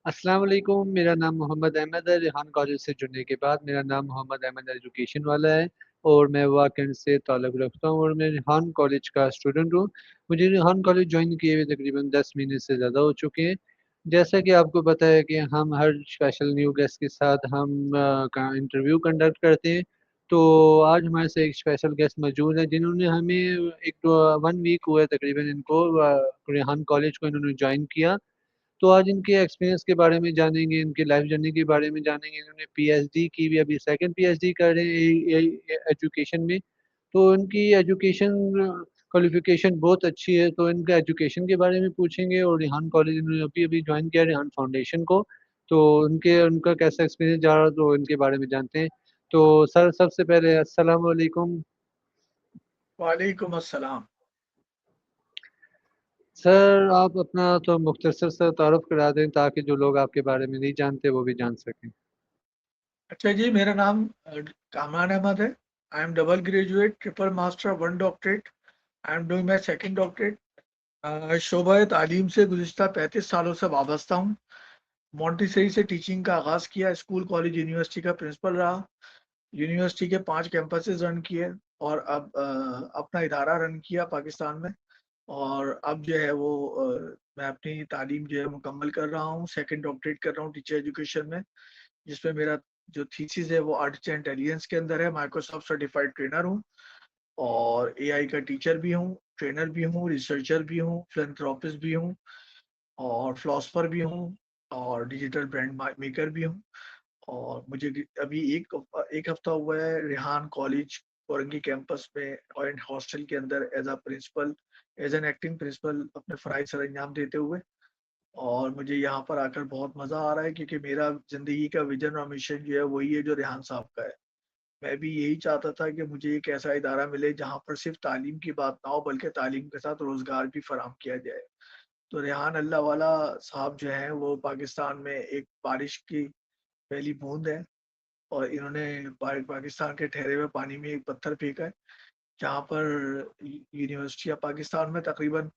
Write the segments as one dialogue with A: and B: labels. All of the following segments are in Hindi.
A: अस्सलाम वालेकुम। मेरा नाम मोहम्मद अहमद है। रेहान कॉलेज से जुड़ने के बाद मेरा नाम मोहम्मद अहमद एजुकेशन वाला है और मैं वाकई से ताल्लुक़ रखता हूँ और मैं रेहान कॉलेज का स्टूडेंट हूँ। मुझे रेहान कॉलेज ज्वाइन किए हुए तकरीबन 10 महीने से ज़्यादा हो चुके हैं। जैसा कि आपको पता है कि हम हर स्पेशल न्यू गेस्ट के साथ हम का इंटरव्यू कंडक्ट करते हैं। तो आज हमारे साथ एक स्पेशल गेस्ट मौजूद है जिन्होंने हमें एक तो 1 वीक हुआ है तकरीबन इनको रेहान कॉलेज को इन्होंने ज्वाइन किया। तो आज इनके एक्सपीरियंस के बारे में जानेंगे, इनकी लाइफ जर्नी के बारे में जानेंगे। इन्होंने पीएचडी की भी, अभी सेकंड पीएचडी कर रहे हैं एजुकेशन में। तो इनकी एजुकेशन क्वालिफिकेशन बहुत अच्छी है, तो इनका एजुकेशन के बारे में पूछेंगे और रेहान कॉलेज इन्होंने अभी-अभी जॉइन किया रेहान फाउंडेशन को। तो उनके उनका कैसा एक्सपीरियंस जा रहा है तो इनके बारे में जानते हैं। तो सर सबसे पहले अस्सलाम वालेकुम।
B: वालेकुम अस्सलाम।
A: सर आप अपना तो मुख्तसर सा तारुफ करा दें ताकि जो लोग आपके बारे में नहीं जानते वो भी जान सकें।
B: अच्छा जी, मेरा नाम कामरान अहमद है। I am double graduate, triple master, one doctorate. I am doing my second doctorate. शोबा तालीम से गुज़िश्ता 35 सालों से वाबस्ता हूँ। मॉन्टेसरी से टीचिंग का आगाज़ किया, स्कूल, कॉलेज, यूनिवर्सिटी का प्रिंसिपल रहा। यूनिवर्सिटी के 5 कैंपसेस रन किए और अब अपना इदारा रन किया पाकिस्तान में। और अब जो है वो मैं अपनी तालीम जो है मुकम्मल कर रहा हूँ, सेकेंड डॉक्टरेट कर रहा हूँ टीचर एजुकेशन में, जिसमें मेरा जो थीसिस है वो आर्टिफिशियल इंटेलिजेंस के अंदर है। माइक्रोसॉफ्ट सर्टिफाइड ट्रेनर हूँ और एआई का टीचर भी हूँ, ट्रेनर भी हूँ, रिसर्चर भी हूँ, फिलैंथ्रोपिस्ट भी हूँ और फिलोसफर भी हूँ और डिजिटल ब्रांड मेकर भी हूँ। और मुझे अभी एक हफ्ता हुआ है रेहान कॉलेज औरंगी कैंपस में और हॉस्टल के अंदर as a principal, as an acting principal अपने फ़राइज़ सर अंजाम देते हुए। और मुझे यहाँ पर आकर बहुत मज़ा आ रहा है क्योंकि मेरा ज़िंदगी का विज़न और मिशन जो है वही है जो रेहान साहब का है। मैं भी यही चाहता था कि मुझे एक ऐसा इदारा मिले जहाँ पर सिर्फ़ तालीम की बात ना हो बल्कि तालीम के साथ रोज़गार भी फ़राहम किया जाए। तो रेहान अल्लाह वाला साहब जो हैं वो पाकिस्तान में एक बारिश की पहली बूँद है और इन्होंने पाकिस्तान के ठहरे हुए पानी में एक पत्थर फेंका है, जहाँ पर यूनिवर्सिटियाँ पाकिस्तान में तकरीबन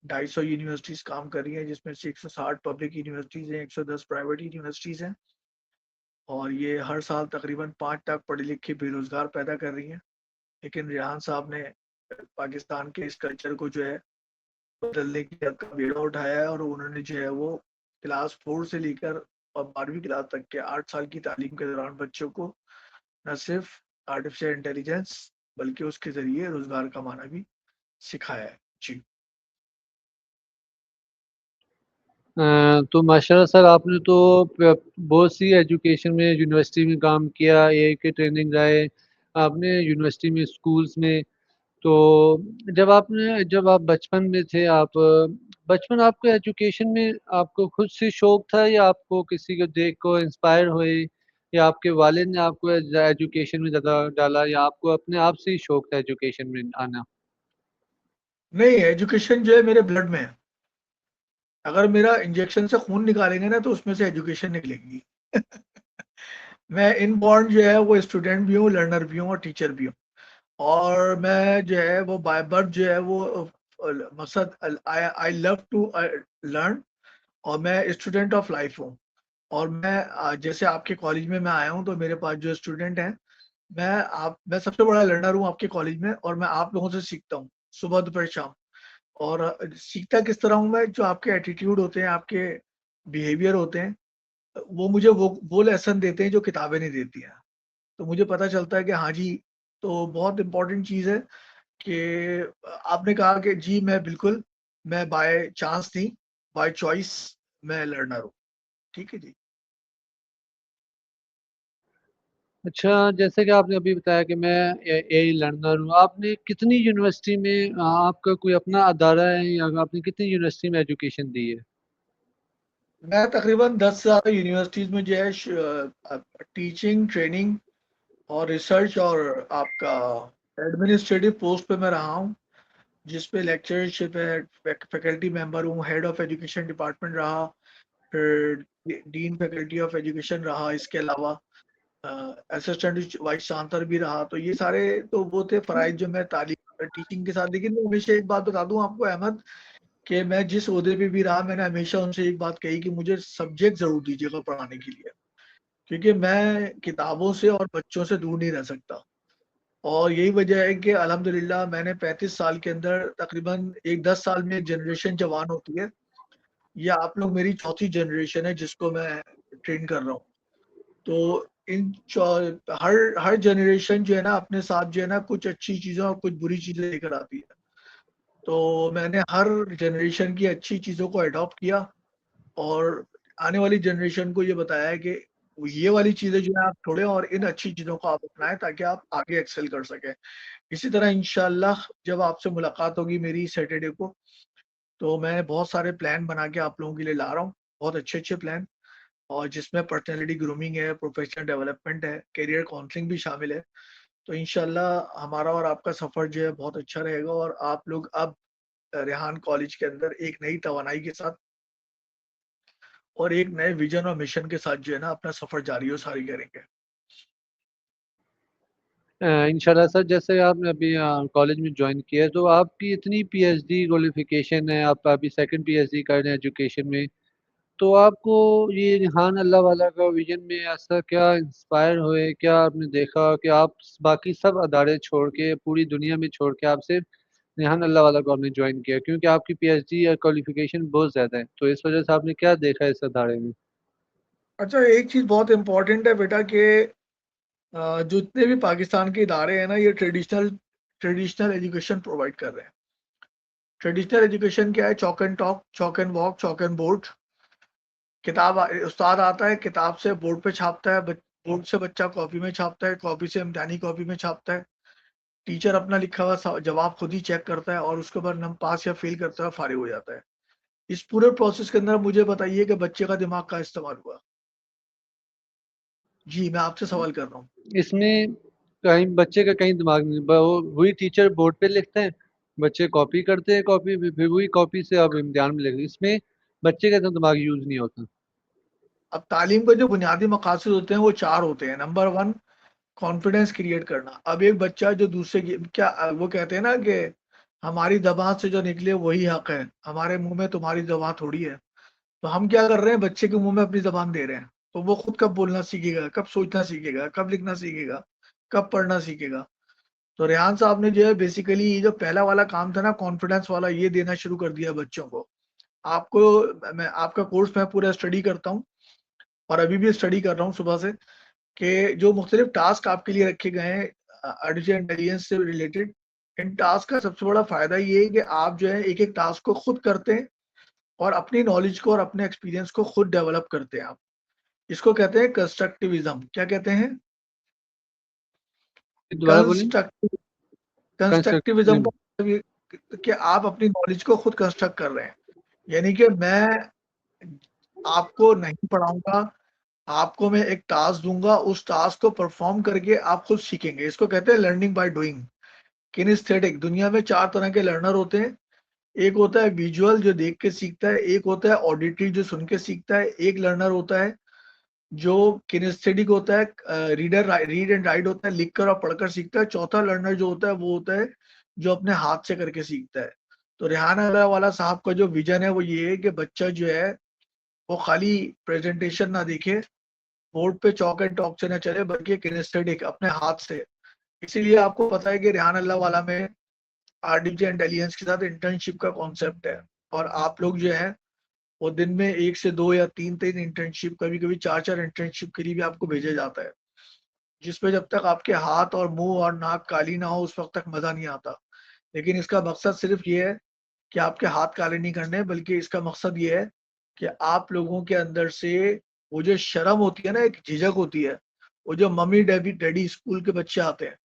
B: 250 यूनिवर्सिटीज़ काम कर रही हैं, जिसमें से 160 पब्लिक यूनिवर्सिटीज़ हैं, 110 प्राइवेट यूनिवर्सिटीज़ हैं और ये हर साल तकरीबन 5 लाख पढ़े-लिखे बेरोज़गार पैदा कर रही हैं। लेकिन रेहान साहब ने पाकिस्तान के इस कल्चर को जो है बदलने की का बीड़ा उठाया है और उन्होंने जो है वो क्लास 4 से लेकर और 12वीं क्लास तक के 8 साल की तालीम के दौरान बच्चों को न सिर्फ आर्टिफिशियल इंटेलिजेंस बल्कि उसके ज़रिए रोज़गार कमाना भी सिखाया है। जी।
A: तो माशाल्लाह सर आपने तो बहुत सी एजुकेशन में यूनिवर्सिटी में काम किया, एआई के ट्रेनिंग आए, आपने यूनिवर्सिटी में, स्कूल्स में। तो जब आप बचपन में थे, आप बचपन आपको एजुकेशन में आपको खुद से शौक था या आपको किसी को देख को इंस्पायर हुए या आपके वालिद ने आपको एजुकेशन में ज़्यादा डाला या आपको अपने आप से ही शौक था एजुकेशन में आना?
B: नहीं, एजुकेशन जो है मेरे ब्लड में है। अगर मेरा इंजेक्शन से खून निकालेंगे ना तो उसमें से एजुकेशन निकलेगी। मैं इनबॉर्न जो है वो स्टूडेंट भी हूँ, लर्नर भी हूँ और टीचर भी हूँ। और मैं जो है वो बाय बर्थ जो है वो मकसद आई लव टू लर्न और मैं स्टूडेंट ऑफ लाइफ हूँ। और मैं जैसे आपके कॉलेज में मैं आया हूँ तो मेरे पास जो स्टूडेंट हैं, मैं सबसे बड़ा लर्नर हूँ आपके कॉलेज में और मैं आप लोगों से सीखता हूँ, सुबह, दोपहर, शाम। और सीखता किस तरह हूँ मैं, जो आपके एटीट्यूड होते हैं, आपके बिहेवियर होते हैं, वो मुझे वो लेसन देते हैं जो किताबें नहीं देती हैं। तो मुझे पता चलता है कि हाँ जी, तो बहुत इम्पोर्टेंट चीज़ है कि आपने कहा कि जी मैं बिल्कुल, मैं बाय चांस नहीं, बाय चॉइस मैं लर्नर हूँ। ठीक है जी।
A: अच्छा, जैसे कि आपने अभी बताया कि मैं एआई लर्नर हूँ, आपने कितनी यूनिवर्सिटी में आपका कोई अपना अदारा है या आपने कितनी यूनिवर्सिटी में एजुकेशन दी है?
B: मैं तकरीबन 10 से ज़्यादा यूनिवर्सिटीज़ में जो है टीचिंग, ट्रेनिंग और रिसर्च और आपका एडमिनिस्ट्रेटिव पोस्ट पे मैं रहा हूँ, जिस पे लेक्चरशिप है, फैकल्टी मेंबर हूँ, हेड ऑफ एजुकेशन डिपार्टमेंट रहा, फिर डीन फैकल्टी ऑफ एजुकेशन रहा, इसके अलावा असिस्टेंट वाइस चांसलर भी रहा। तो ये सारे तो वो थे फ़राइज़ जो मैं तालीम टीचिंग के साथ। लेकिन मैं हमेशा एक बात बता दूँ आपको अहमद, कि मैं जिस ओहदे पे भी रहा, मैंने हमेशा उनसे एक बात कही कि मुझे सब्जेक्ट ज़रूर दीजिएगा पढ़ाने के लिए, क्योंकि मैं किताबों से और बच्चों से दूर नहीं रह सकता। और यही वजह है कि अल्हम्दुलिल्लाह मैंने 35 साल के अंदर तकरीबन एक 10 साल में एक जनरेशन जवान होती है। ये आप लोग मेरी चौथी जनरेशन है जिसको मैं ट्रेन कर रहा हूँ। तो इन चौ हर हर जनरेशन जो है ना अपने साथ जो है ना कुछ अच्छी चीज़ें और कुछ बुरी चीज़ें लेकर आती है। तो मैंने हर जनरेशन की अच्छी चीज़ों को अडॉप्ट किया और आने वाली जनरेशन को ये बताया है कि ये वाली चीज़ें जो है आप छोड़ें और इन अच्छी चीज़ों को आप अपनाएँ ताकि आप आगे एक्सेल कर सकें। इसी तरह इंशाअल्लाह जब आपसे मुलाकात होगी मेरी सैटरडे को, तो मैं बहुत सारे प्लान बना के आप लोगों के लिए ला रहा हूँ, बहुत अच्छे-अच्छे प्लान, और जिसमें पर्सनैलिटी ग्रूमिंग है, प्रोफेशनल डेवलपमेंट है, करियर काउंसलिंग भी शामिल है। तो इंशाअल्लाह हमारा और आपका सफ़र जो है बहुत अच्छा रहेगा और आप लोग अब रेहान कॉलेज के अंदर एक नई तवानाई के साथ और एक नए विज़न और मिशन के साथ जो है ना अपना सफ़र जारी और सारी करेंगे।
A: इंशाल्लाह सर, जैसे आपने अभी कॉलेज में ज्वाइन किया है, तो आपकी इतनी पीएचडी क्वालिफिकेशन है, आप अभी सेकंड पीएचडी कर रहे हैं एजुकेशन में, तो आपको ये रिहान अल्लाह वाला का विजन में ऐसा क्या इंस्पायर हुए, क्या आपने देखा कि आप बाकी सब अदारे छोड़ के, पूरी दुनिया में छोड़ के, आप सिर्फ रिहान अल्लाह वाला को आपने ज्वाइन किया, क्योंकि आपकी पीएचडी या क्वालिफिकेशन बहुत ज़्यादा है, तो इस वजह से आपने क्या देखा इस अदारे में?
B: अच्छा, एक चीज़ बहुत इम्पोर्टेंट है बेटा कि जितने भी पाकिस्तान के इदारे हैं ना ये ट्रेडिशनल एजुकेशन प्रोवाइड कर रहे हैं। ट्रेडिशनल एजुकेशन क्या है? Chalk and talk, chalk and walk, chalk and board. उस्ताद आता है, किताब से बोर्ड पे छापता है, बोर्ड से बच्चा कॉपी में छापता है, कॉपी से इम्तिहानी कॉपी में छापता है। टीचर अपना लिखा हुआ जवाब खुद ही चेक करता है और उसके बाद नम पास या फेल करता है, फारिग हो जाता है। इस पूरे प्रोसेस के अंदर मुझे बताइए कि बच्चे का दिमाग का इस्तेमाल हुआ? जी, मैं आपसे सवाल कर रहा हूँ।
A: इसमें कहीं बच्चे का कहीं दिमाग नहीं, वो वही टीचर बोर्ड पे लिखते हैं, बच्चे कॉपी करते हैं, कॉपी फिर वही कॉपी से अब इम्तिहान में लिखते हैं। इसमें बच्चे का तो दिमाग यूज नहीं होता।
B: अब तालीम के जो बुनियादी मकासद होते हैं वो 4 होते हैं। नंबर 1, कॉन्फिडेंस क्रिएट करना। अब एक बच्चा जो दूसरे की क्या वो कहते हैं ना कि हमारी ज़बान से जो निकले वही हक है, हमारे मुँह में तुम्हारी ज़बान थोड़ी है। तो हम क्या कर रहे हैं, बच्चे के मुँह में अपनी ज़बान दे रहे हैं। तो वो खुद कब बोलना सीखेगा, कब सोचना सीखेगा, कब लिखना सीखेगा, कब पढ़ना सीखेगा? तो रेहान साहब ने जो है बेसिकली ये जो पहला वाला काम था ना कॉन्फिडेंस वाला, ये देना शुरू कर दिया बच्चों को। आपको मैं आपका कोर्स मैं पूरा स्टडी करता हूँ और अभी भी स्टडी कर रहा हूँ सुबह से कि जो मुख्तलिफ टास्क आपके लिए रखे गए हैं आर्टिफिशियल इंटेलिजेंस से रिलेटेड, इन टास्क का सबसे बड़ा फ़ायदा ये है कि आप जो है एक-एक टास्क को खुद करते हैं और अपनी नॉलेज को और अपने एक्सपीरियंस को खुद डेवलप करते हैं आप। इसको कहते हैं कंस्ट्रक्टिविज़्म। क्या कहते हैं?
A: दोबारा बोलें।
B: Constructive constructivism
A: constructive.
B: का मतलब ये कि आप अपनी नॉलेज को खुद कंस्ट्रक्ट कर रहे हैं। यानी कि मैं आपको नहीं पढ़ाऊँगा, आपको मैं एक टास्क दूँगा, उस टास्क को परफ़ॉर्म करके आप खुद सीखेंगे। इसको कहते हैं लर्निंग बाय डूइंग। किनेस्थेटिक, दुनिया में 4 तरह के लर्नर होते हैं। एक होता है विजुअल जो देख के सीखता है, एक होता है ऑडिटरी जो सुन के सीखता है, एक लर्नर होता है जो किनेस्थेटिक होता है, रीड एंड राइट होता है, लिखकर और पढ़कर सीखता है। चौथा लर्नर जो होता है वो होता है जो अपने हाथ से करके सीखता है। तो रेहान अल्लाहवाला साहब का जो विज़न है वो ये है कि बच्चा जो है वो खाली प्रेज़ेंटेशन ना देखे, बोर्ड पे चॉक एंड टॉक से ना चले बल्कि किनेस्थेटिक अपने हाथ से। इसीलिए आपको पता है कि रेहान अल्लाहवाला में आर्टिफिशियल इंटेलिजेंस के साथ इंटर्नशिप का कॉन्सेप्ट है और आप लोग जो है वो दिन में 1 से 2 या 3-3 इंटर्नशिप, कभी-कभी 4-4 इंटर्नशिप के लिए भी आपको भेजा जाता है। जिसमें जब तक आपके हाथ और मुँह और नाक काली ना हो उस वक़्त तक मज़ा नहीं आता। लेकिन इसका मकसद सिर्फ़ ये है कि आपके हाथ काले नहीं करने, बल्कि इसका मकसद ये है कि आप लोगों के अंदर से वो जो शर्म होती है ना, एक झिझक होती है, वो जो मम्मी डैडी डैडी स्कूल के बच्चे आते हैं,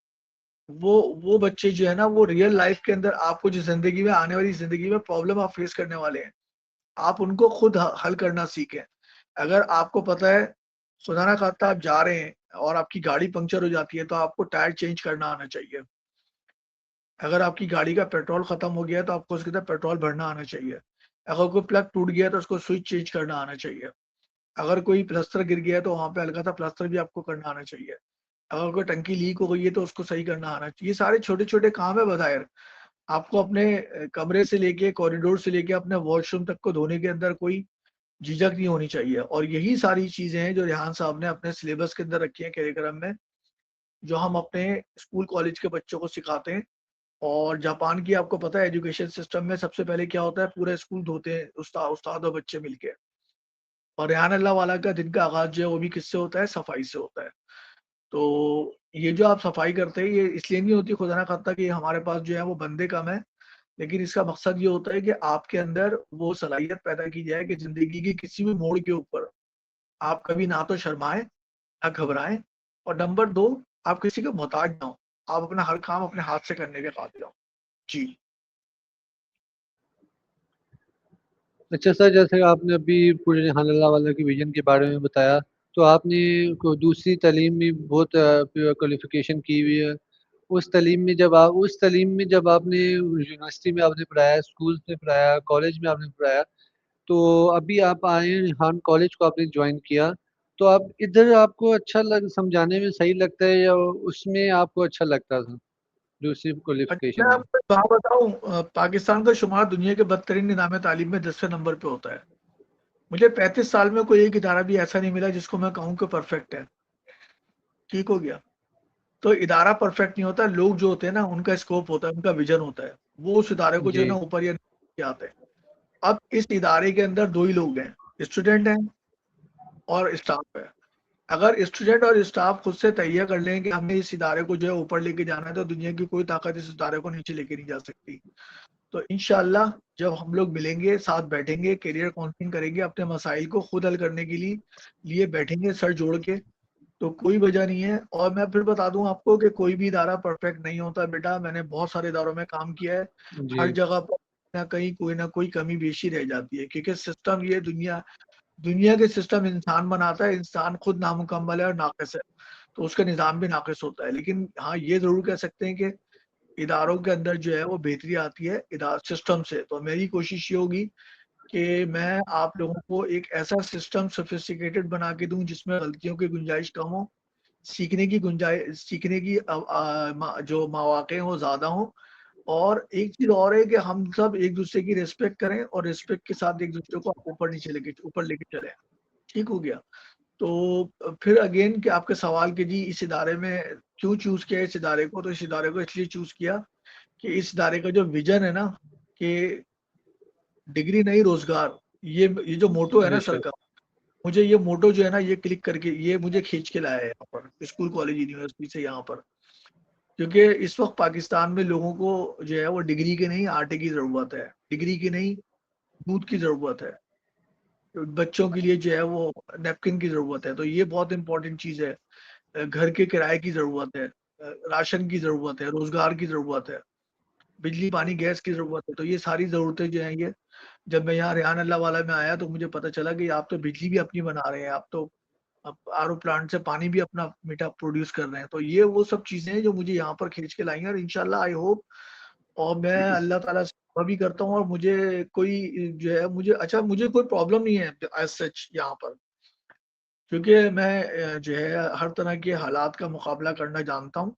B: वो बच्चे जो है ना वो रियल लाइफ़ के अंदर आपको जो ज़िंदगी में आने वाली ज़िंदगी में प्रॉब्लम आप फ़ेस करने वाले हैं, आप उनको खुद ह हल करना सीखें। अगर आपको पता है, खुदा ना ख़ास्ता आप जा रहे हैं और आपकी गाड़ी पंक्चर हो जाती है, तो आपको टायर चेंज करना आना चाहिए। अगर आपकी गाड़ी का पेट्रोल खत्म हो गया है तो आपको उसके अंदर पेट्रोल भरना आना चाहिए। अगर कोई प्लग टूट गया है तो उसको स्विच चेंज करना आना चाहिए। अगर कोई प्लास्टर गिर गया है तो वहाँ पे हल्का सा प्लास्टर भी आपको करना आना चाहिए। अगर कोई टंकी लीक हो गई है तो उसको सही करना आना चाहिए। ये सारे छोटे-छोटे काम है बज़ाहिर, आपको अपने कमरे से लेके, कॉरिडोर से लेके अपने वॉशरूम तक को धोने के अंदर कोई झिझक नहीं होनी चाहिए। और यही सारी चीज़ें हैं जो रेहान साहब ने अपने सिलेबस के अंदर रखी हैं कार्यक्रम में, जो हम अपने स्कूल कॉलेज के बच्चों को सिखाते हैं। और जापान की आपको पता है एजुकेशन सिस्टम में सबसे पहले क्या होता है, पूरा स्कूल धोते हैं उस्ताद और बच्चे मिलके। और रेहान अल्लाह वाला का दिन का आगाज़ जो है वो भी किससे होता है, सफाई से होता है। तो ये जो आप सफाई करते हैं ये इसलिए नहीं होती खुदा ना खास्ता कि हमारे पास जो है वो बंदे कम हैं, लेकिन इसका मकसद ये होता है कि आपके अंदर वो सलाहियत पैदा की जाए कि ज़िंदगी के किसी भी मोड़ के ऊपर आप कभी ना तो शर्माएँ, ना घबराएँ, और नंबर 2 आप किसी के मोहताज ना हो। आप अपना हर काम अपने हाथ से करने के काबिल हो। जी।
A: अच्छा सर, जैसे आपने अभी पूरे रिहान अल्लाह वाला की विजन के बारे में बताया, तो आपने को दूसरी तालीम में बहुत क्वालिफिकेशन की हुई है। उस तालीम में जब आपने यूनिवर्सिटी में आपने पढ़ाया, स्कूल में पढ़ाया, कॉलेज में आपने पढ़ाया, तो अभी आप आए हैं रिहान कॉलेज को आपने ज्वाइन किया, तो आप इधर आपको अच्छा लग समझाने में सही लगता है या उसमें आपको अच्छा लगता था दूसरी
B: अच्छा,
A: क्वालिफिकेशन
B: मैं
A: में?
B: आपको एक बात बताऊँ, पाकिस्तान का शुमार दुनिया के बदतरीन निज़ाम तालीम में 10वें नंबर पे होता है। मुझे 35 साल में कोई एक इदारा भी ऐसा नहीं मिला जिसको मैं कहूँ कि परफेक्ट है। ठीक हो गया? तो इदारा परफेक्ट नहीं होता, लोग जो होते हैं ना उनका स्कोप होता है, उनका विज़न होता है। वो उस इदारे को जो है
A: जी।
B: ना ऊपर या नीचे आते हैं। अब इस इदारे के अंदर 2 ही लोग हैं, स्टूडेंट हैं और स्टाफ है। अगर स्टूडेंट और स्टाफ खुद से तैयार कर लें कि हमने इस इदारे को जो है ऊपर लेके जाना है, तो दुनिया की कोई ताकत इस इदारे को नीचे लेके नहीं जा सकती। तो इंशाअल्लाह जब हम लोग मिलेंगे, साथ बैठेंगे, करियर काउंसलिंग करेंगे, अपने मसाइल को खुद हल करने के लिए बैठेंगे सर जोड़ के, तो कोई वजह नहीं है। और मैं फिर बता दूँ आपको कि कोई भी इदारा परफेक्ट नहीं होता बेटा, मैंने बहुत सारे इदारों में काम किया है, हर
A: जी।
B: जगह पर ना कहीं कोई ना कोई कमी बेशी रह जाती है, क्योंकि सिस्टम ये दुनिया दुनिया के सिस्टम इंसान बनाता है, इंसान खुद नामुकम्मल है और नाक़िस है, तो उसका निज़ाम भी नाक़िस होता है। लेकिन हाँ, ये ज़रूर कह सकते हैं कि इदारों के अंदर जो है वो बेहतरी आती है सिस्टम से। तो मेरी कोशिश ये होगी कि मैं आप लोगों को एक ऐसा सिस्टम सोफिस्टिकेटेड बना के दूँ जिसमें गलतियों की गुंजाइश कम हो, सीखने की जो मौक़े हैं वो ज़्यादा हों। और एक चीज़ और है कि हम सब एक-दूसरे की रिस्पेक्ट करें और रिस्पेक्ट के साथ एक-दूसरे को ऊपर लेके चलें। ठीक हो गया? तो फिर अगेन कि आपके सवाल कि जी इस इदारे में क्यों चूज़ किया इस इदारे को? तो इस इदारे को इसलिए चूज़ किया कि इस इदारे का जो विज़न है ना कि डिग्री नहीं रोज़गार, ये जो मोटो है ना सर
A: बेशक।
B: का, मुझे ये मोटो जो है ना ये क्लिक करके ये मुझे खींच के लाया है यहाँ पर, स्कूल, कॉलेज, यूनिवर्सिटी से यहाँ पर। क्योंकि इस वक़्त पाकिस्तान में लोगों को जो है वो डिग्री की नहीं आटे की ज़रूरत है, डिग्री की नहीं दूध की ज़रूरत है। बच्चों के लिए जो है वो नैपकिन की ज़रूरत है, तो ये बहुत इम्पोर्टेंट चीज़ है। घर के किराए की ज़रूरत है, राशन की ज़रूरत है, रोज़गार की ज़रूरत है, बिजली, पानी, गैस की ज़रूरत है। तो ये सारी ज़रूरतें जो हैं ये जब मैं यहाँ रेहान अल्लाह वाला में आया तो मुझे पता चला कि आप तो बिजली भी अपनी बना रहे हैं, आप तो आप आरओ प्लांट से पानी भी अपना मीठा प्रोड्यूस कर रहे हैं। तो ये वो सब चीज़ें हैं जो मुझे यहाँ पर खींच के लाई हैं और इंशाअल्लाह आई होप, और मैं अल्लाह ताला से दुआ भी करता हूँ, और मुझे कोई जो है मुझे कोई प्रॉब्लम नहीं है एज़ सच यहाँ पर। क्योंकि मैं जो है हर तरह के हालात का मुकाबला करना जानता हूँ।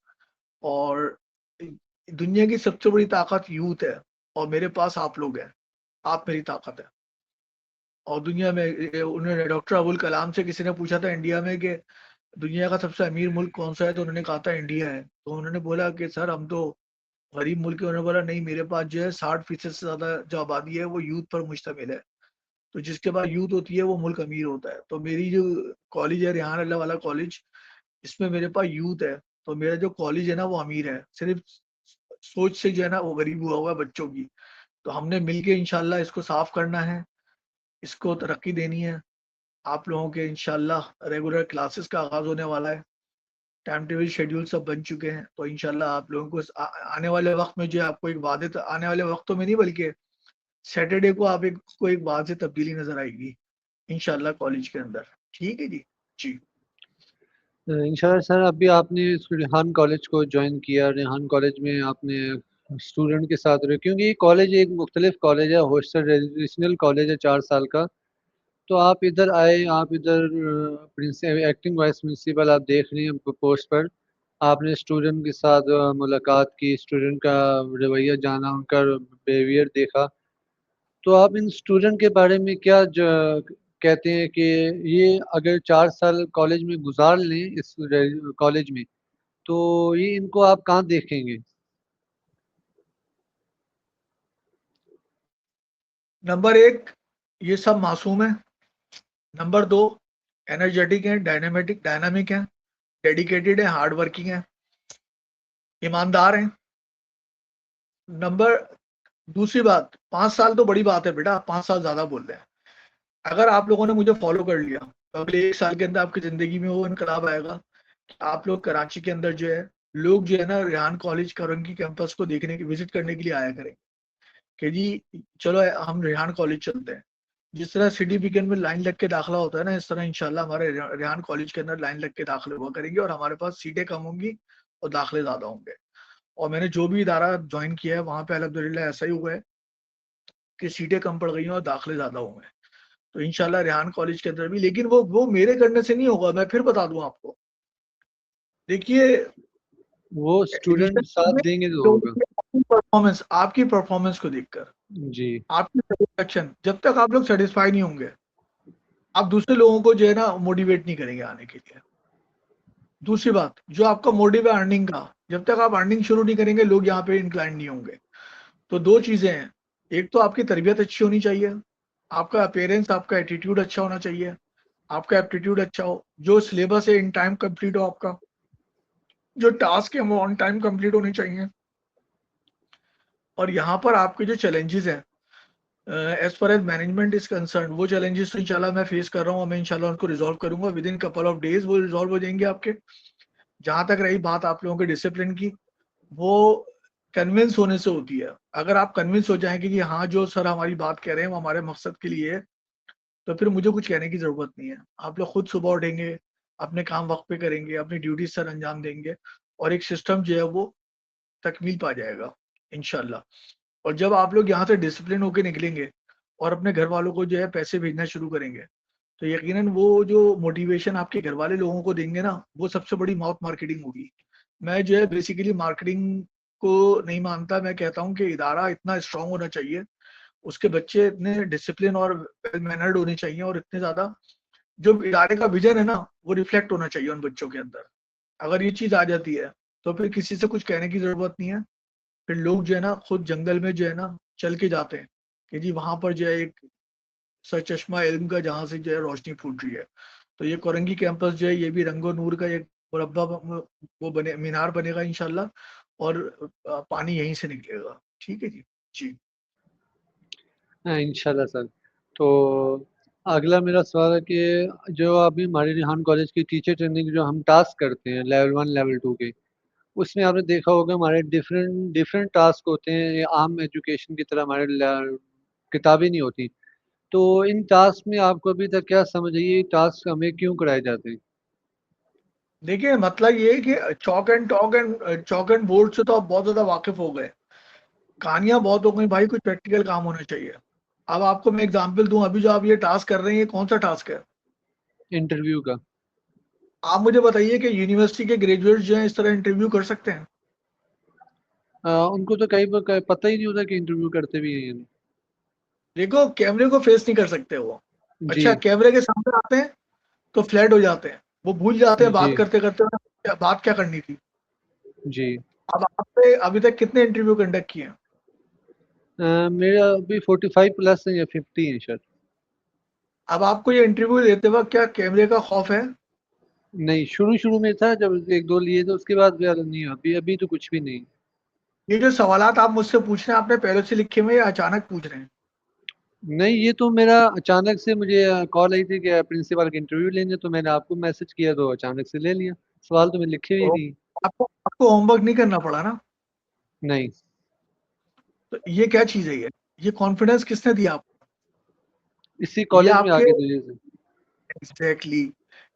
B: और इ दुनिया की सबसे बड़ी ताकत यूथ है, और मेरे पास आप लोग हैं, आप मेरी ताकत है। और दुनिया में उन्होंने डॉक्टर अबुल कलाम से किसी ने पूछा था इंडिया में कि दुनिया का सबसे अमीर मुल्क कौन-सा है? तो उन्होंने कहा था इंडिया है। तो उन्होंने बोला कि सर हम तो गरीब मुल्क है। उन्होंने बोला नहीं, मेरे पास जो है 60% से ज़्यादा जो आबादी है वो यूथ पर मुश्तमिल है। तो जिसके पास यूथ होती है वो मुल्क अमीर होता है। तो मेरी जो कॉलेज है रेहान अल्लाह वाला कॉलेज, इसमें मेरे पास यूथ है। तो मेरा जो कॉलेज है ना वो अमीर है। सिर्फ़ सोच से जो है ना वो गरीब हुआ हुआ है बच्चों की। तो हमने मिलके इंशाअल्लाह इसको साफ़ करना है, इसको तरक्की देनी है। आप लोगों के इंशाअल्लाह रेगुलर क्लासेस का आगाज़ होने वाला है। टाइम टेबल शेड्यूल सब बन चुके हैं। तो इंशाअल्लाह आप लोगों को आने वाले वक़्त में जो है आपको एक वादे आने वाले वक़्तों में नहीं बल्कि सैटरडे को आपको एक वाज़ेह तब्दीली नज़र आएगी इंशाअल्लाह कॉलेज के अंदर। ठीक है जी? जी।
A: इंशाल्लाह सर, अभी आपने इस रेहान कॉलेज को ज्वाइन किया, रेहान कॉलेज में आपने स्टूडेंट के साथ रहे, क्योंकि ये कॉलेज एक मुख्तलिफ कॉलेज है, हॉस्टल रेजिडेंशियल कॉलेज है 4 साल का। तो आप इधर आए, आप इधर एक्टिंग वाइस प्रिंसिपल आप देख रहे हैं पोस्ट पर, आपने स्टूडेंट के साथ मुलाकात की, स्टूडेंट का रवैया जाना, उनका बिहेवियर देखा, तो आप इन स्टूडेंट के बारे में क्या कहते हैं कि ये अगर 4 साल कॉलेज में गुजार लें इस कॉलेज में, तो ये इनको आप कहाँ देखेंगे?
B: नंबर एक, ये सब मासूम है। नंबर दो, एनर्जेटिक है, डायनामिक है, डेडिकेटेड है, हार्ड वर्किंग है, ईमानदार है। नंबर दूसरी बात, 5 साल तो बड़ी बात है बेटा, 5 साल ज्यादा बोल रहे हैं। अगर आप लोगों ने मुझे फॉलो कर लिया तो अगले 1 साल के अंदर आपकी जिंदगी में वो इनकलाब आएगा कि आप लोग कराची के अंदर जो है, लोग जो है ना रेहान कॉलेज करंगी कैंपस को देखने की, विजिट करने के लिए आया करें कि जी चलो हम रेहान कॉलेज चलते हैं। जिस तरह सिटी वीकेंड में लाइन लग के दाखिला होता है ना, इस तरह इंशाल्लाह हमारे रेहान कॉलेज के अंदर लाइन लग के दाखिले हुआ करेंगे और हमारे पास सीटें कम होंगी और दाखिले ज्यादा होंगे। और मैंने जो भी इदारा ज्वाइन किया है वहां पे अल्हम्दुलिल्लाह ऐसा ही हुआ है कि सीटें कम पड़ गई हैं और दाखिले ज्यादा हुए हैं। तो इंशाल्लाह रेहान कॉलेज के अंदर भी, लेकिन वो मेरे करने से नहीं होगा, मैं फिर बता दूं आपको। देखिए,
A: वो
B: एडमिशन
A: स्टूडेंट साथ
B: में
A: देंगे तो
B: लोगों
A: होगा।
B: की आपकी परफॉर्मेंस को देखकर,
A: जी।
B: आपकी सेटिस्फेक्शन, जब तक आप लोग सेटिस्फाई नहीं होंगे, आप दूसरे लोगों को जो है ना मोटिवेट नहीं करेंगे आने के लिए। दूसरी बात, जो आपका मोटिव है अर्निंग का, जब तक आप अर्निंग शुरू नहीं करेंगे लोग यहाँ पे इंक्लाइन नहीं होंगे। तो दो चीजें हैं, एक तो आपकी तरबियत अच्छी होनी चाहिए, आपका अपेयरेंस, आपका एटीट्यूड अच्छा होना चाहिए, आपका एप्टीट्यूड अच्छा हो, जो सिलेबस है इन टाइम कंप्लीट हो आपका, जो टास्क है वो ऑन टाइम कंप्लीट होने चाहिए। और यहाँ पर आपके जो चैलेंजेस हैं, as far as management is concern, वो चैलेंजेस तो इंशाल्लाह मैं फेस कर रहा हूँ, मैं इंशाल्लाह उनको रिजॉल्व करूंगा with in couple of days, वो रिजॉल्व हो जाएंगे आपके। जहां तक रही बात आप लोगों के डिसिप्लिन की, वो कन्विंस होने से होती है। अगर आप कन्विंस हो जाएंगे कि हाँ जो सर हमारी बात कह रहे हैं वो हमारे मकसद के लिए है, तो फिर मुझे कुछ कहने की जरूरत नहीं है। आप लोग खुद सुबह उठेंगे, अपने काम वक्त पे करेंगे, अपनी ड्यूटी सर अंजाम देंगे, और एक सिस्टम जो है वो तकमील पा जाएगा इंशाल्लाह। और जब आप लोग यहाँ से डिसिप्लिन होकर निकलेंगे और अपने घर वालों को जो है पैसे भेजना शुरू करेंगे, तो यकीनन वो जो मोटिवेशन आपके घर वाले लोगों को देंगे ना, वो सबसे बड़ी माउथ मार्केटिंग होगी। मैं जो है बेसिकली मार्केटिंग को नहीं मानता, मैं कहता हूँ कि इदारा इतना स्ट्रांग होना चाहिए, उसके बच्चे इतने डिसिप्लिन और वेल मैनर्ड होने चाहिए, और इतने ज्यादा जो इदारे का विजन है ना वो रिफ्लेक्ट होना चाहिए उन बच्चों के अंदर। अगर ये चीज आ जाती है तो फिर किसी से कुछ कहने की जरूरत नहीं है। फिर लोग जो है ना खुद जंगल में जो है ना चल के जाते हैं कि जी वहां पर जो है एक सरचश्मा इल्म का जहां से जो है रोशनी फूट रही है। तो ये कोरंगी कैंपस जो है ये भी रंगो नूर का एक मुरब्बा वो बने, मीनार बनेगा इंशाल्लाह। और पानी यहीं से निकलेगा। ठीक है जी। जी।
A: हाँ, इंशाल्लाह सर। तो अगला मेरा सवाल है कि जो अभी हमारे रिहान कॉलेज की टीचर ट्रेनिंग जो हम टास्क करते हैं लेवल 1 लेवल 2 के, उसमें आपने देखा होगा हमारे डिफरेंट डिफरेंट टास्क होते हैं, ये आम एजुकेशन की तरह हमारे किताबें नहीं होती। तो इन टास्क में आपको अभी तक क्या समझ आई, ये टास्क हमें क्यों कराए जाते हैं?
B: देखिए मतलब ये है कि चौक एंड बोर्ड से तो आप बहुत ज्यादा वाकिफ हो गए, कहानियां बहुत हो गई भाई, कुछ प्रैक्टिकल काम होना चाहिए। अब आपको मैं एग्जांपल दूं, अभी जो आप ये टास्क कर रहे हैं ये कौन सा टास्क है?
A: इंटरव्यू का।
B: आप मुझे बताइए कि यूनिवर्सिटी के ग्रेजुएट जो हैं इस तरह इंटरव्यू कर सकते हैं?
A: उनको तो कई बार पता ही नहीं होता कि इंटरव्यू करते भी हैं या नहीं।
B: देखो, कैमरे को फेस नहीं कर सकते वो।
A: जी।
B: अच्छा, कैमरे के सामने आते हैं तो फ्लैट हो जाते हैं, वो भूल जाते हैं
A: जी।
B: बात करते करते बात क्या करनी थी।
A: जी।
B: अब आपने अभी तक कितने इंटरव्यू कंडक्ट किए हैं?
A: मेरा अभी 45 प्लस है या 50 है सर।
B: अब आपको ये इंटरव्यू देते वक्त क्या कैमरे का खौफ है?
A: नहीं, शुरू शुरू में था जब एक दो लिए थे, उसके बाद यार नहीं, अभी अभी तो कुछ भी नहीं।
B: ये जो सवालात आप मुझसे पूछ रहे हैं आपने पहले से लिखे हुए या अचानक पूछ रहे हैं?
A: नहीं, ये तो मेरा अचानक से मुझे कॉल आई थी कि प्रिंसिपल का इंटरव्यू लेंगे, तो मैंने आपको मैसेज किया तो अचानक से ले लिया। सवाल तो मैं लिखे हुए
B: तो
A: नहीं।
B: आपको आपको होमवर्क नहीं करना पड़ा ना?
A: नहीं।
B: तो ये क्या चीज है? ये कॉन्फिडेंस किसने दिया आपको?
A: इसी
B: ये
A: कॉलेज में
B: आपके
A: आके तुझे से।
B: एग्जैक्टली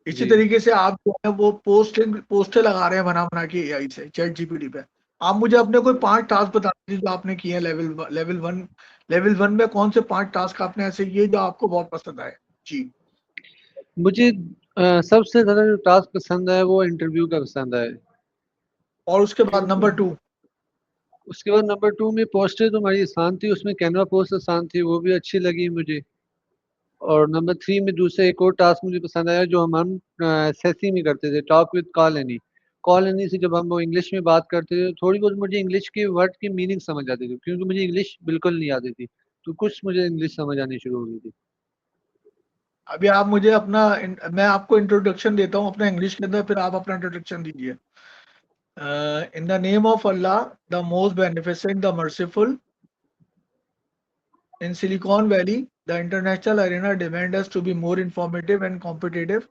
B: इसी
A: जी।
B: तरीके से आप जो है वो पोस्टर लगा रहे हैं बना बना के एआई से, चैट जीपीटी पे। आप मुझे अपने कोई 5 टास्क बता दीजिए जो आपने किए हैं लेवल वन में, कौन से 5 टास्क आपने ऐसे किए जो आपको बहुत पसंद आए? जी।
A: मुझे सबसे ज़्यादा जो टास्क पसंद है वो इंटरव्यू का पसंद है।
B: और उसके बाद नंबर 2?
A: उसके बाद नंबर 2 में पोस्टर तो हमारी आसान थी, उसमें कैनवा पोस्ट आसान थी, वो भी अच्छी लगी मुझे। और नंबर 3 में दूसरा एक और टास्क मुझे पसंद आया, जो हम एसएससी में करते थे, टॉक विद कॉलोनी। कॉलोनी से जब हम वो इंग्लिश में बात करते थे, थोड़ी बहुत मुझे इंग्लिश के वर्ड की मीनिंग समझ आती थी, क्योंकि मुझे इंग्लिश बिल्कुल नहीं आती थी, तो कुछ मुझे इंग्लिश समझ आनी शुरू हो गई थी।
B: अभी आप मुझे अपना मैं आपको इंट्रोडक्शन देता हूँ अपना इंग्लिश के अंदर, फिर आप अपना इंट्रोडक्शन दीजिए। In the name of Allah, the most beneficent, the merciful, in Silicon Valley, the international arena demands us to be more informative and competitive.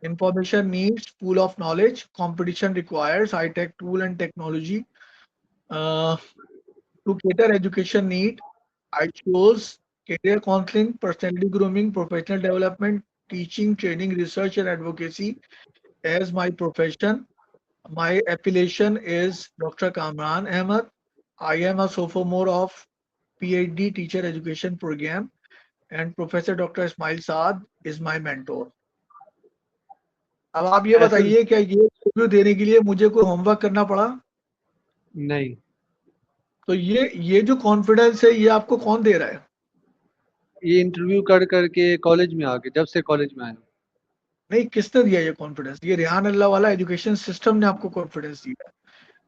B: Information needs pool of knowledge. Competition requires high-tech tool and technology. Uh, to cater education need, I chose career counseling, personality grooming, professional development, teaching, training, research, and advocacy as my profession. My affiliation is Dr. Kamran Ahmed. I am a sophomore of PhD Teacher Education Program, and Professor Dr. Ismail Saad is my mentor. अब आप ये
A: ऐसे
B: बताइए, क्या ये इंटरव्यू देने के लिए मुझे कोई होमवर्क करना पड़ा?
A: नहीं,
B: तो ये जो कॉन्फिडेंस है, ये आपको कौन दे रहा है?
A: ये इंटरव्यू कर करके कॉलेज में आके, जब से कॉलेज में आया।
B: नहीं, किसने दिया ये कॉन्फिडेंस? ये रेहान अल्लाह वाला एजुकेशन सिस्टम ने आपको कॉन्फिडेंस दिया है।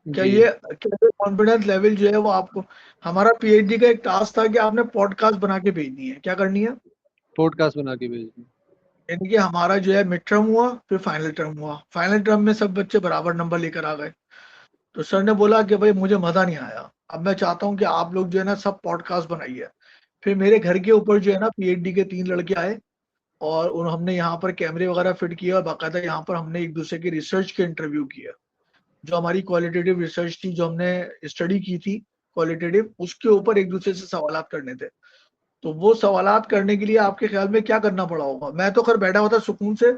A: जी।
B: क्या ये कॉन्फिडेंस लेवल जो है वो आपको, हमारा पीएचडी का एक टास्क था कि आपने पॉडकास्ट बना के भेजनी है। क्या करनी है?
A: पॉडकास्ट बना के भेज दी।
B: यानी कि हमारा जो है मिड टर्म हुआ, फिर फाइनल टर्म हुआ। फाइनल टर्म में सब बच्चे बराबर नंबर लेकर आ गए। तो सर ने बोला कि भाई मुझे मजा नहीं आया, अब मैं चाहता हूँ कि आप लोग जो है ना सब पॉडकास्ट बनाइए। फिर मेरे घर के ऊपर जो है ना पीएचडी के 3 लड़के आए, और हमने यहाँ पर कैमरे वगैरह फिट किए, और बाकायदा यहाँ पर हमने एक दूसरे के रिसर्च के इंटरव्यू किया। जो हमारी क्वालिटेटिव रिसर्च थी, जो हमने स्टडी की थी क्वालिटेटिव, उसके ऊपर एक दूसरे से सवालात करने थे। तो वो सवालात करने के लिए आपके ख्याल में क्या करना पड़ा होगा? मैं तो खैर बैठा हुआ था सुकून से।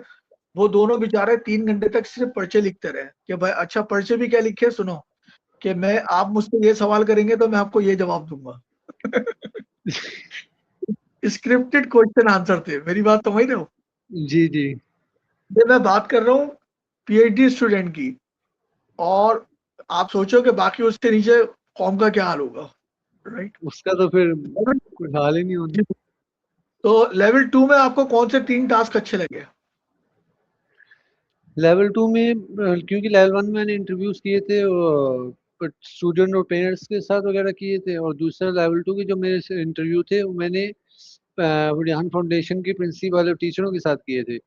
B: वो दोनों बेचारे 3 घंटे तक सिर्फ पर्चे लिखते रहे कि भाई अच्छा पर्चे भी क्या लिखे, सुनो कि मैं, आप मुझसे ये सवाल करेंगे तो मैं आपको ये जवाब दूंगा। स्क्रिप्टेड क्वेश्चन आंसर थे। मेरी बात समझ रहे हो?
A: जी जी।
B: ये मैं बात कर रहा हूँ पीएचडी स्टूडेंट की, और आप सोचो कि बाकी उसके नीचे कौम का क्या हाल होगा, राइट?
A: उसका तो फिर कोई हाल ही नहीं होना।
B: तो लेवल 2 में आपको कौन से 3 टास्क अच्छे लगे?
A: लेवल 2 में क्योंकि लेवल 1 में मैंने इंटरव्यूज किए थे स्टूडेंट और पेरेंट्स के साथ वगैरह किए थे, और दूसरा लेवल 2 के जो मेरे इंटरव्यू थे वो मैंने बुढ़ियान फाउंडेशन के प्रिंसिपल और टीचरों के साथ किए थे।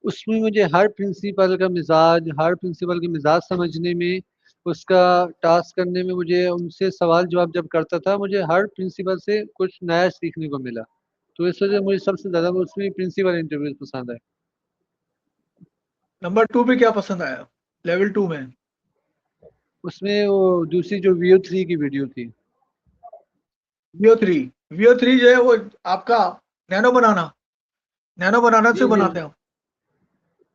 A: उसमें मुझे हर प्रिंसिपल के मिजाज समझने में, उसका टास्क करने में, मुझे उनसे सवाल जवाब जब करता था, मुझे हर प्रिंसिपल से कुछ नया सीखने को मिला। तो इस वजह से मुझे सबसे ज़्यादा उसमें प्रिंसिपल इंटरव्यूज पसंद आए।
B: नंबर 2 पे क्या पसंद आया लेवल 2 में?
A: उसमें वो दूसरी जो VO3 की वीडियो थी।
B: VO3, VO3 जो है वो आपका नैनो बनाना, नैनो बनाना से
A: जी जी।
B: बनाते हैं हम।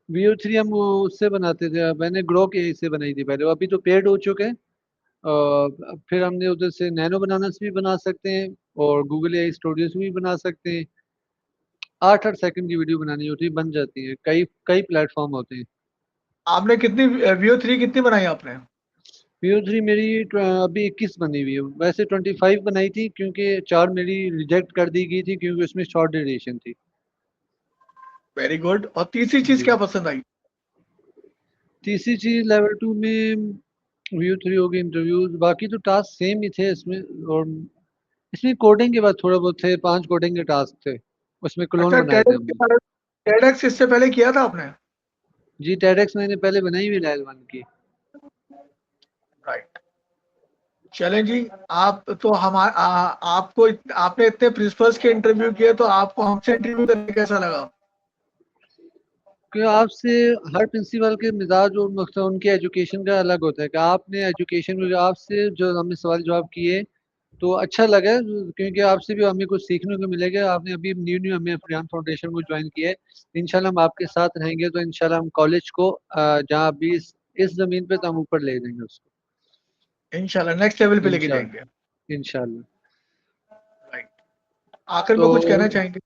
A: VO3 हम वो उससे बनाते थे, मैंने ग्रो के से बनाई थी पहले, वो अभी तो पेड हो चुके हैं। फिर हमने उधर से नैनो बनाना से भी बना सकते हैं, और गूगल AI स्टूडियो से भी बना सकते हैं। 8-8 सेकंड की वीडियो बनानी होती है, बन जाती है, कई कई प्लेटफॉर्म होते हैं।
B: आपने कितनी VO3 कितनी बनाई आपने?
A: VO3 मेरी अभी 21 बनी हुई है, वैसे 25 बनाई थी, क्योंकि 4 मेरी रिजेक्ट कर दी गई थी, क्योंकि उसमें शॉर्ट ड्यूरेशन थी।
B: Very good. और तीसरी चीज
A: जी।
B: क्या पसंद आई?
A: तीसरी चीज लेवल 2 में VO3 हो गई इंटरव्यूज, बाकी तो टास्क सेम ही थे इसमें। और इसमें कोडिंग के बाद थोड़ा बहुत थे, 5 कोडिंग के टास्क थे, उसमें क्लोन
B: अच्छा,
A: बनाए थे
B: टेडेक्स के
A: हमने।
B: बारे में, टेडेक्स इससे पहले किया था आपने?
A: जी, टेडेक्स मैंने पहले बनाई हुई लेवल 1 की।
B: राइट। चलें जी। आप तो आपको आपने इतने प्रिंसिपल्स के इंटरव्यू किए, तो आपको हमसे इंटरव्यू करके कैसा लगा?
A: कि आपसे हर प्रिंसिपल के मिजाज और मकसद उनके एजुकेशन का अलग होता है, कि आपने एजुकेशन में आपसे जो हमने सवाल जवाब किए, तो अच्छा लगा, क्योंकि आपसे भी हमें कुछ सीखने को मिलेगा। आपने अभी न्यू न्यू हमें फरियान फाउंडेशन को ज्वाइन किया है। इंशाल्लाह हम आपके साथ रहेंगे, तो इंशाल्लाह हम कॉलेज को जहाँ अभी इस जमीन पे, तो हम ऊपर ले देंगे उसको।
B: इंशाल्लाह नेक्स्ट लेवल पे लेके जाएंगे।
A: इंशाल्लाह। इंशाल्लाह।
B: राइट। आखिर
A: तो
B: में कुछ कहना चाहेंगे?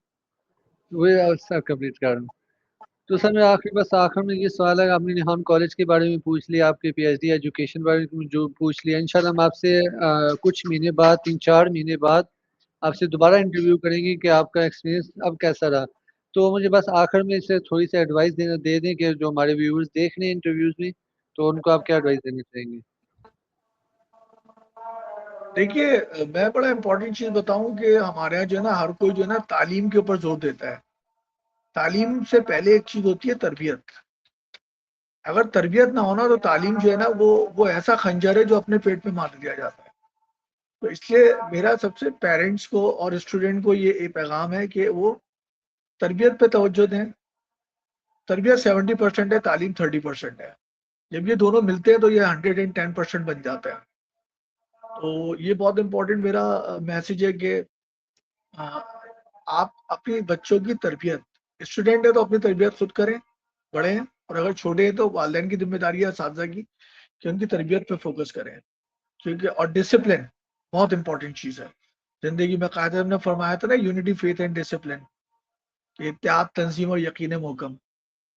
A: वही अवस्था कंप्लीट कर रहा हूँ। तो सर मेरा आखिर में ये सवाल है, आपने निहान कॉलेज के बारे में पूछ लिया, आपके पीएचडी एजुकेशन बारे में जो पूछ लिया, इंशाल्लाह हम आपसे कुछ महीने बाद, 3-4 महीने बाद आपसे दोबारा इंटरव्यू करेंगे कि आपका एक्सपीरियंस अब कैसा रहा। तो मुझे बस आखिर में इसे थोड़ी सी एडवाइस देना दे दें कि जो हमारे व्यूअर्स देख रहे हैं इंटरव्यूज में, तो उनको आप क्या एडवाइस देना चाहेंगे।
B: देखिए, मैं बड़ा इंपॉर्टेंट चीज बताऊं कि हमारे यहाँ जो है ना, हर कोई जो है ना तालीम के ऊपर जोर देता है। तालीम से पहले एक चीज होती है तरबियत। अगर तरबियत ना होना तो तालीम जो है ना, वो ऐसा खंजर है जो अपने पेट में मार दिया जाता है। तो इसलिए मेरा सबसे पेरेंट्स को और स्टूडेंट को ये पैगाम है कि वो तरबियत पे तवज्जो दें। तरबियत 70% है, तालीम 30% है। जब ये दोनों मिलते हैं तो ये 110% बन जाता है। तो ये बहुत इंपॉर्टेंट मेरा मैसेज है कि अ, आप अपने बच्चों की तरबियत, स्टूडेंट है तो अपनी तरबियत खुद करें, बड़े हैं, और अगर छोटे हैं तो वालिदैन की जिम्मेदारी है, असातिज़ा की, कि उनकी तरबियत पे फोकस करें। क्योंकि और डिसिप्लिन बहुत इंपॉर्टेंट चीज है जिंदगी में। कायदे ने फरमाया था ना, यूनिटी फेथ एंड डिसिप्लिन, कि इत्तेहाद, तंजीम और यकीन मोहकम।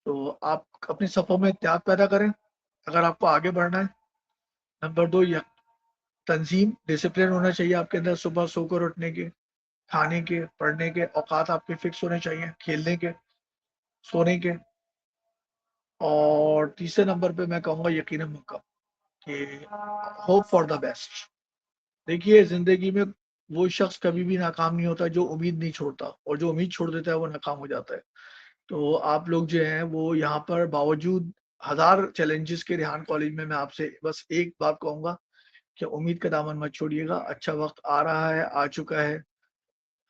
B: तो आप अपनी सफ़ों में इत्तेहाद पैदा करें अगर आपको आगे बढ़ना है। नंबर दो, तंजीम, डिसिप्लिन होना चाहिए आपके अंदर। सुबह सोकर उठने के, खाने के, पढ़ने के औकात आपके फिक्स होने चाहिए, खेलने के, सोने के। और तीसरे नंबर पे मैं कहूँगा यकीन मुहकम, कि होप फॉर द बेस्ट। देखिए, जिंदगी में वो शख्स कभी भी नाकाम नहीं होता जो उम्मीद नहीं छोड़ता, और जो उम्मीद छोड़ देता है वो नाकाम हो जाता है। तो आप लोग जो हैं वो यहाँ पर बावजूद हजार चैलेंजेस के रेहान कॉलेज में, मैं आपसे बस एक बात कहूंगा कि उम्मीद का दामन मत छोड़िएगा। अच्छा वक्त आ रहा है, आ चुका है।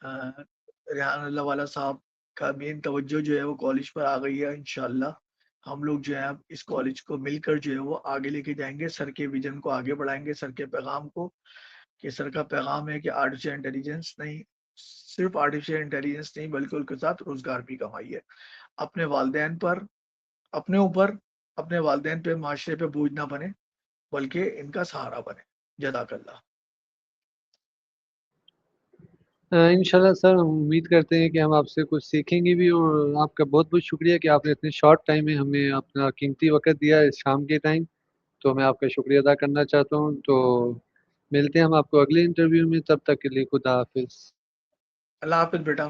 B: रेहान अल्लाह वाला साहब का मेन तवज्जो जो है वो कॉलेज पर आ गई है। इंशाल्लाह हम लोग जो है अब इस कॉलेज को मिलकर जो है वो आगे लेके जाएंगे, सर के विजन को आगे बढ़ाएंगे, सर के पैगाम को। कि सर का पैगाम है कि आर्टिफिशियल इंटेलिजेंस नहीं, सिर्फ आर्टिफिशियल इंटेलिजेंस नहीं, बल्कि उनके साथ रोजगार भी कमाइए। अपने वालदेन पर, अपने ऊपर, अपने वालदेन पे, माशरे पे बोझ ना बने, बल्कि इनका सहारा बने। जज़ाकल्लाह।
A: इंशाल्लाह सर, हम उम्मीद करते हैं कि हम आपसे कुछ सीखेंगे भी, और आपका बहुत बहुत शुक्रिया कि आपने इतने शॉर्ट टाइम में हमें अपना कीमती वक्त दिया इस शाम के टाइम। तो मैं आपका शुक्रिया अदा करना चाहता हूँ। तो मिलते हैं हम आपको अगले इंटरव्यू में, तब तक के लिए खुदा हाफिज।
B: अल्लाह हाफ़िज़ बेटा।